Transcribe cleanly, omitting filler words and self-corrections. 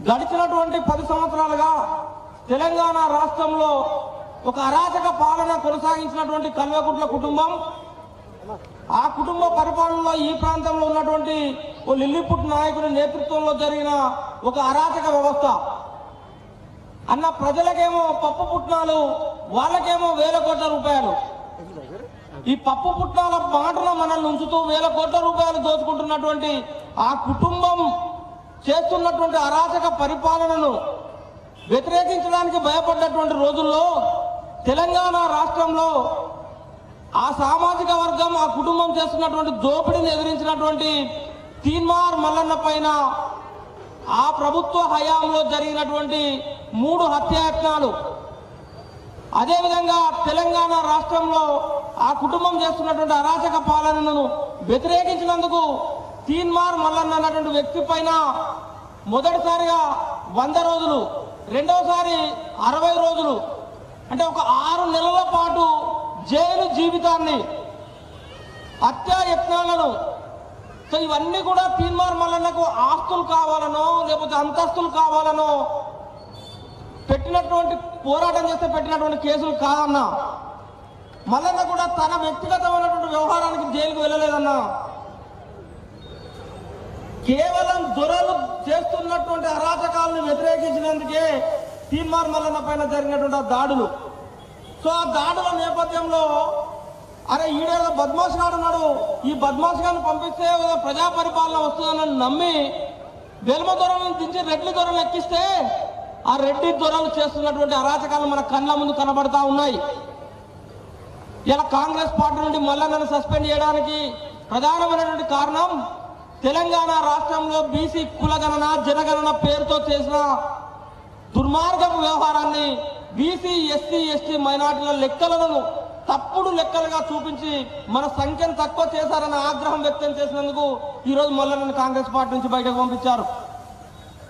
గడిచినటువంటి 10 సంవత్సరాలుగా తెలంగాణ రాష్ట్రంలో ఒక అరాచక పాలన కొనసాగించినటువంటి కల్వకుంట్ల కుటుంబం, ఆ కుటుంబ పరిపాలనలో ఈ ప్రాంతంలో ఉన్నటువంటి ఓ లిల్లీపుట్ నాయకుడి నేతృత్వంలో జరిగిన ఒక అరాచక వ్యవస్థ అన్న ప్రజలకేమో పప్పు పుట్నాలు, వాళ్ళకేమో వేల కోట్ల రూపాయలు. ఈ పప్పు పుట్నాల మాటన మనల్ని ఉంచుతూ వేల కోట్ల రూపాయలు దోచుకుంటున్నటువంటి ఆ కుటుంబం చేస్తున్నటువంటి అరాచక పరిపాలనను వ్యతిరేకించడానికి భయపడ్డటువంటి రోజుల్లో తెలంగాణ రాష్ట్రంలో ఆ సామాజిక వర్గం, ఆ కుటుంబం చేస్తున్నటువంటి దోపిడీని ఎదిరించినటువంటి తీన్మార్ మల్లన్న పైన ఆ ప్రభుత్వ హయాంలో జరిగినటువంటి 3 హత్యాయత్నాలు, అదేవిధంగా తెలంగాణ రాష్ట్రంలో ఆ కుటుంబం చేస్తున్నటువంటి అరాచక పాలనను వ్యతిరేకించినందుకు తీన్మార్ మల్లన్న అన్నటువంటి వ్యక్తి పైన మొదటిసారిగా 100 రోజులు, రెండోసారి 60 రోజులు, అంటే ఒక 6 నెలల పాటు జైలు జీవితాన్ని, హత్యాయత్నాలను. సో ఇవన్నీ కూడా తీన్మార్ మల్లన్నకు ఆస్తులు కావాలనో లేకపోతే అంతస్తులు కావాలనో పెట్టినటువంటి పోరాటం చేస్తే పెట్టినటువంటి కేసులు కాదన్నా. మల్లన్న కూడా తన వ్యక్తిగతమైనటువంటి వ్యవహారానికి జైలుకు వెళ్ళలేదన్నా. కేవలం దొరలు చేస్తున్నటువంటి అరాచకాలను వ్యతిరేకించినందుకే తీన్మార్ మల్లన్న పైన జరిగినటువంటి దాడులు. సో ఆ దాడుల నేపథ్యంలో అరే ఈడేదో బద్మాష్ గాడు ఉన్నాడు, ఈ బద్మాష్ గారిని పంపిస్తే ప్రజా పరిపాలన వస్తుందని నమ్మి వెల్మ దొరలను దించి రెడ్డి దొరలు ఎక్కిస్తే ఆ రెడ్డి దొరలు చేస్తున్నటువంటి అరాచకాలు మన కళ్ళ ముందు కనబడతా ఉన్నాయి. ఇలా కాంగ్రెస్ పార్టీ నుండి మల్లన్నను సస్పెండ్ చేయడానికి ప్రధానమైనటువంటి కారణం తెలంగాణ రాష్ట్రంలో బీసీ కులగణన, జనగణన పేరుతో చేసిన దుర్మార్గపు వ్యవహారాన్ని, బీసీ, ఎస్సీ, ఎస్టీ, మైనార్టీల లెక్కలను తప్పుడు లెక్కలుగా చూపించి మన సంఖ్యను తక్కువ చేశారన్న ఆగ్రహం వ్యక్తం చేసినందుకు ఈరోజు మల్లన్నను కాంగ్రెస్ పార్టీ నుంచి బయటకు పంపించారు.